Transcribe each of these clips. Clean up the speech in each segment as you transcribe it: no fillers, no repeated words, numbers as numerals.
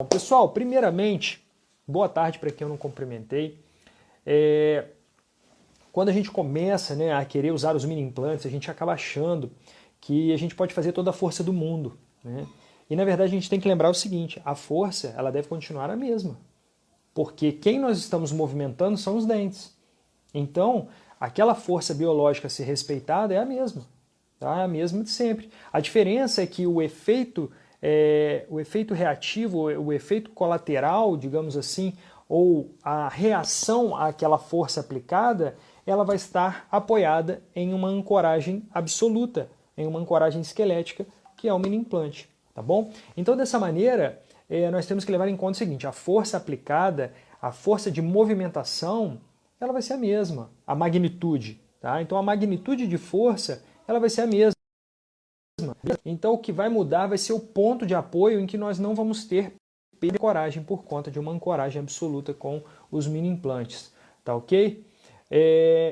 Bom, pessoal, primeiramente, boa tarde para quem eu não cumprimentei. Quando a gente começa, né, a querer usar os mini implantes, a gente acaba achando que a gente pode fazer toda a força do mundo, né? E na verdade a gente tem que lembrar o seguinte: a força ela deve continuar a mesma, porque quem nós estamos movimentando são os dentes. Então, aquela força biológica a ser respeitada é a mesma, tá? É a mesma de sempre. A diferença é que o efeito reativo, o efeito colateral, digamos assim, ou a reação àquela força aplicada, ela vai estar apoiada em uma ancoragem absoluta, em uma ancoragem esquelética, que é o mini implante, tá bom? Então, dessa maneira, nós temos que levar em conta o seguinte: a força aplicada, a força de movimentação, ela vai ser a mesma, a magnitude, tá? Então, a magnitude de força, ela vai ser a mesma. Então, o que vai mudar vai ser o ponto de apoio em que nós não vamos ter perda de ancoragem por conta de uma ancoragem absoluta com os mini implantes, tá ok?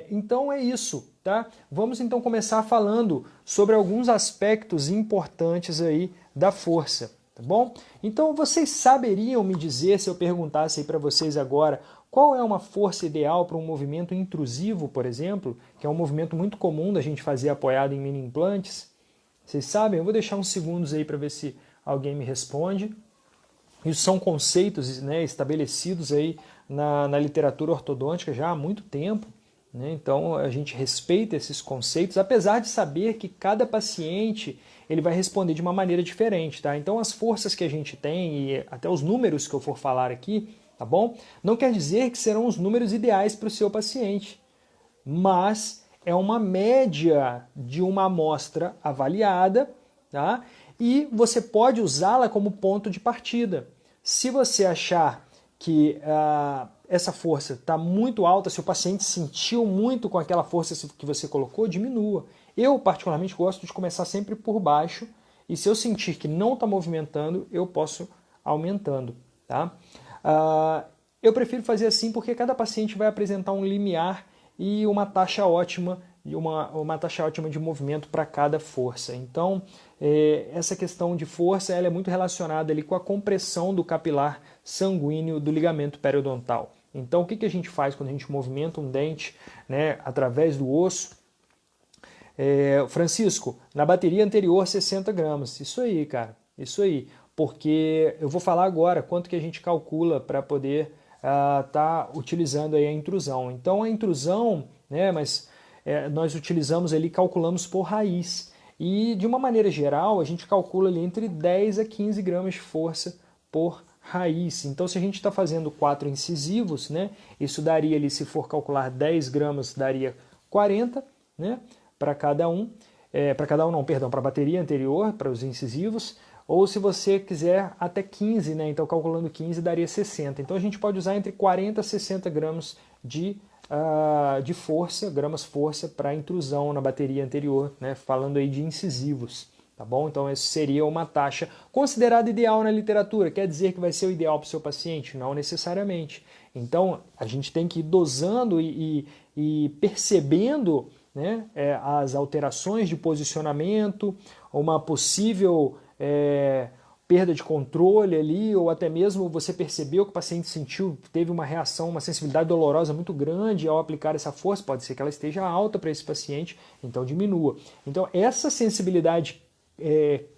Então é isso, tá? Vamos então começar falando sobre alguns aspectos importantes aí da força, tá bom? Então vocês saberiam me dizer, se eu perguntasse aí para vocês agora, qual é uma força ideal para um movimento intrusivo, por exemplo, que é um movimento muito comum da gente fazer apoiado em mini implantes? Vocês sabem? Eu vou deixar uns segundos aí para ver se alguém me responde. Isso são conceitos, né, estabelecidos aí na literatura ortodôntica já há muito tempo, né? Então a gente respeita esses conceitos, apesar de saber que cada paciente ele vai responder de uma maneira diferente, tá? Então as forças que a gente tem e até os números que eu for falar aqui, tá bom? Não quer dizer que serão os números ideais para o seu paciente, mas é uma média de uma amostra avaliada, tá? E você pode usá-la como ponto de partida. Se você achar que essa força está muito alta, se o paciente sentiu muito com aquela força que você colocou, diminua. Eu, particularmente, gosto de começar sempre por baixo, e se eu sentir que não está movimentando, eu posso aumentando. Tá? Eu prefiro fazer assim porque cada paciente vai apresentar um limiar e uma taxa ótima, uma taxa ótima de movimento para cada força. Então, essa questão de força ela é muito relacionada ali com a compressão do capilar sanguíneo do ligamento periodontal. Então, o que a gente faz quando a gente movimenta um dente, né, através do osso? Francisco, na bateria anterior 60 gramas. Isso aí, cara. Isso aí. Porque eu vou falar agora quanto que a gente calcula para poder tá utilizando aí a intrusão. Então a intrusão, né, mas nós utilizamos ali, calculamos por raiz. E de uma maneira geral, a gente calcula ali entre 10 a 15 gramas de força por raiz. Então se a gente está fazendo 4 incisivos, né, isso daria ali, se for calcular 10 gramas, daria 40, né, para cada um. Para cada um não, perdão, para a bateria anterior, para os incisivos. Ou se você quiser até 15, né? Então calculando 15 daria 60. Então a gente pode usar entre 40 a 60 gramas de força, gramas-força para intrusão na bateria anterior, né? Falando aí de incisivos, tá bom? Então essa seria uma taxa considerada ideal na literatura. Quer dizer que vai ser o ideal para o seu paciente? Não necessariamente. Então a gente tem que ir dosando e percebendo, né, as alterações de posicionamento, uma possível perda de controle ali, ou até mesmo você percebeu que o paciente sentiu, teve uma reação, uma sensibilidade dolorosa muito grande ao aplicar essa força, pode ser que ela esteja alta para esse paciente, então diminua. Então essa sensibilidade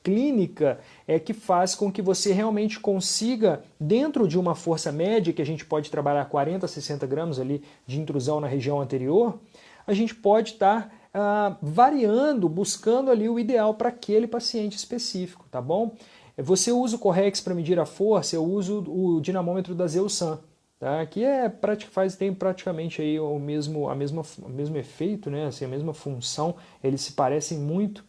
clínica é que faz com que você realmente consiga, dentro de uma força média, que a gente pode trabalhar 40 a 60 gramas ali de intrusão na região anterior, a gente pode estar variando, buscando ali o ideal para aquele paciente específico, tá bom? Você usa o Correx para medir a força, eu uso o dinamômetro da Zeusan, tá? Que tem praticamente aí o mesmo efeito, né? Assim, a mesma função, eles se parecem muito.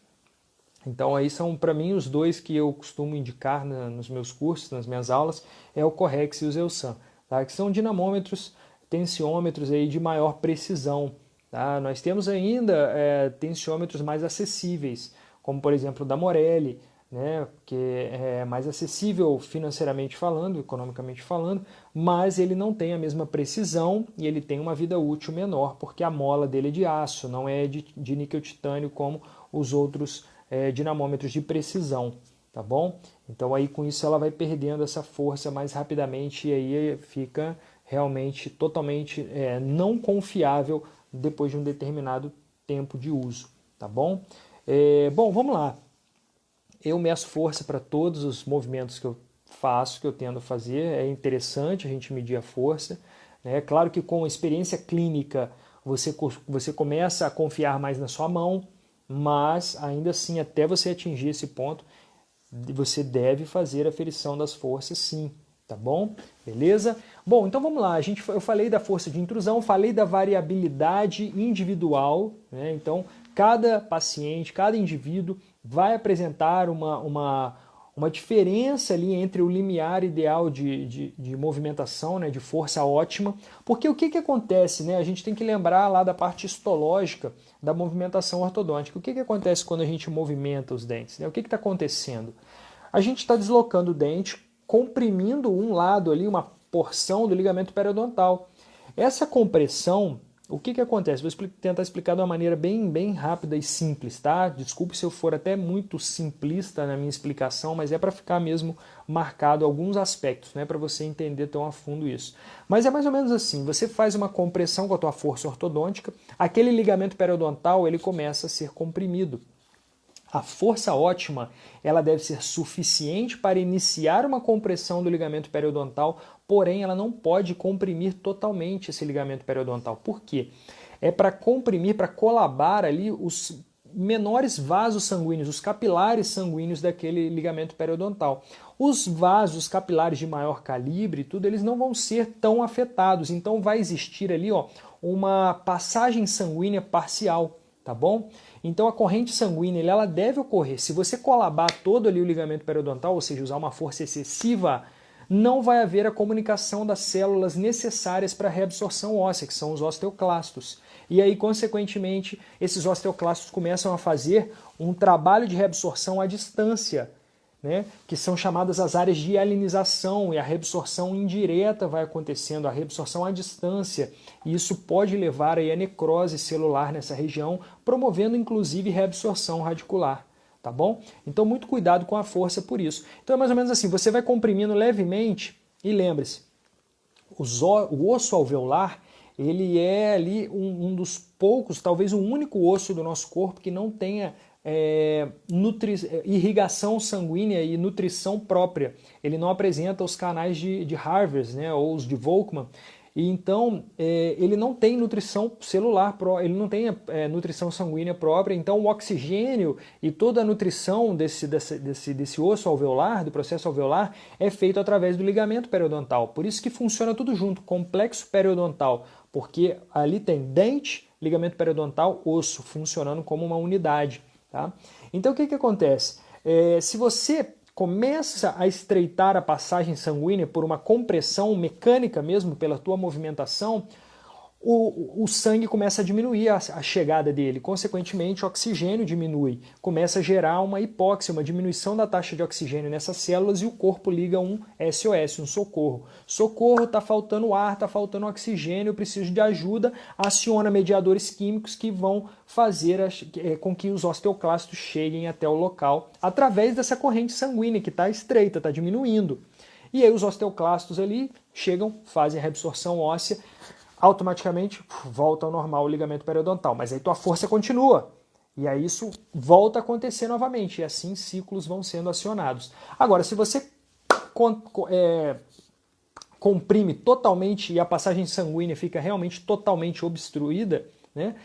Então aí são para mim os dois que eu costumo indicar nos meus cursos, nas minhas aulas, é o Correx e o Zeusan, tá? Que são dinamômetros, tensiômetros aí de maior precisão. Tá? Nós temos ainda tensiômetros mais acessíveis, como por exemplo o da Morelli, né, que é mais acessível financeiramente falando, economicamente falando, mas ele não tem a mesma precisão e ele tem uma vida útil menor, porque a mola dele é de aço, não é de níquel titânio como os outros dinamômetros de precisão. tá bom? Então aí com isso ela vai perdendo essa força mais rapidamente e aí fica realmente totalmente não confiável depois de um determinado tempo de uso, tá bom? Bom, vamos lá. Eu meço força para todos os movimentos que eu faço, que eu tendo a fazer. É interessante a gente medir a força. É claro que com a experiência clínica você começa a confiar mais na sua mão, mas ainda assim, até você atingir esse ponto, você deve fazer a aferição das forças sim, tá bom? Beleza? Bom, então vamos lá. Eu falei da força de intrusão, falei da variabilidade individual, né? Então, cada paciente, cada indivíduo vai apresentar uma diferença ali entre o limiar ideal de movimentação, né, de força ótima, porque o que acontece, né? A gente tem que lembrar lá da parte histológica da movimentação ortodôntica. O que acontece quando a gente movimenta os dentes, né? O que está acontecendo? A gente está deslocando o dente, comprimindo um lado ali, uma porção do ligamento periodontal. Essa compressão, o que acontece? Vou tentar explicar de uma maneira bem rápida e simples, tá? Desculpe se eu for até muito simplista na minha explicação, mas é para ficar mesmo marcado alguns aspectos, né? Para você entender tão a fundo isso. Mas é mais ou menos assim, você faz uma compressão com a tua força ortodôntica, aquele ligamento periodontal ele começa a ser comprimido. A força ótima ela deve ser suficiente para iniciar uma compressão do ligamento periodontal, porém ela não pode comprimir totalmente esse ligamento periodontal. Por quê? É para comprimir, para colabar ali os menores vasos sanguíneos, os capilares sanguíneos daquele ligamento periodontal. Os vasos capilares de maior calibre, tudo, eles não vão ser tão afetados, então vai existir ali uma passagem sanguínea parcial. Tá bom? Então a corrente sanguínea ela deve ocorrer. Se você colabar todo ali o ligamento periodontal, ou seja, usar uma força excessiva, não vai haver a comunicação das células necessárias para a reabsorção óssea, que são os osteoclastos. E aí, consequentemente, esses osteoclastos começam a fazer um trabalho de reabsorção à distância, né, que são chamadas as áreas de hialinização, e a reabsorção indireta vai acontecendo, a reabsorção à distância, e isso pode levar aí a necrose celular nessa região, promovendo inclusive reabsorção radicular, tá bom? Então muito cuidado com a força por isso. Então é mais ou menos assim, você vai comprimindo levemente, e lembre-se, o osso alveolar, ele é ali um dos poucos, talvez o único osso do nosso corpo que não tenha irrigação sanguínea e nutrição própria. Ele não apresenta os canais de Harvers, né, ou os de Volkmann, e então ele não tem nutrição celular, ele não tem nutrição sanguínea própria, então o oxigênio e toda a nutrição desse osso alveolar, do processo alveolar, é feito através do ligamento periodontal. Por isso que funciona tudo junto, complexo periodontal, porque ali tem dente, ligamento periodontal, osso, funcionando como uma unidade. Tá? Então o que acontece? Se você começa a estreitar a passagem sanguínea por uma compressão mecânica mesmo, pela tua movimentação, o sangue começa a diminuir a chegada dele, consequentemente o oxigênio diminui, começa a gerar uma hipóxia, uma diminuição da taxa de oxigênio nessas células e o corpo liga um SOS, um socorro. Socorro, está faltando ar, está faltando oxigênio, eu preciso de ajuda, aciona mediadores químicos que vão fazer com que os osteoclastos cheguem até o local através dessa corrente sanguínea que está estreita, está diminuindo. E aí os osteoclastos ali chegam, fazem a reabsorção óssea, automaticamente volta ao normal o ligamento periodontal. Mas aí tua força continua. E aí isso volta a acontecer novamente. E assim ciclos vão sendo acionados. Agora, se você comprime totalmente e a passagem sanguínea fica realmente totalmente obstruída, né,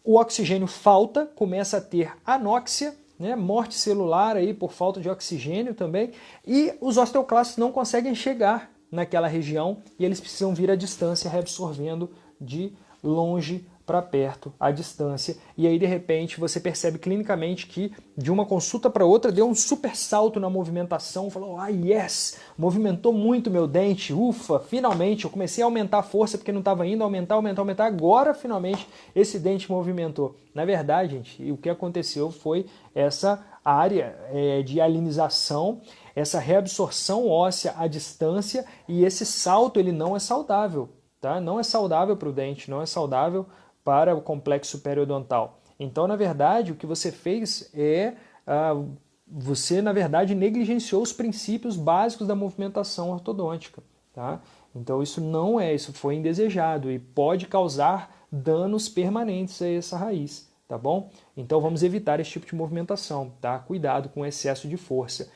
o oxigênio falta, começa a ter anóxia, né, morte celular aí por falta de oxigênio também, e os osteoclastos não conseguem chegar naquela região e eles precisam vir à distância, reabsorvendo de longe para perto, à distância. E aí, de repente, você percebe clinicamente que de uma consulta para outra deu um super salto na movimentação, falou, yes, movimentou muito meu dente, ufa, finalmente, eu comecei a aumentar a força porque não estava indo, aumentar, agora finalmente esse dente movimentou. Na verdade, gente, o que aconteceu foi essa área de hialinização, essa reabsorção óssea à distância, e esse salto ele não é saudável, tá? Não é saudável para o dente, não é saudável para o complexo periodontal. Então, na verdade, o que você fez é você, na verdade, negligenciou os princípios básicos da movimentação ortodôntica, tá? Então isso foi indesejado e pode causar danos permanentes a essa raiz, tá bom? Então vamos evitar esse tipo de movimentação, tá? Cuidado com o excesso de força.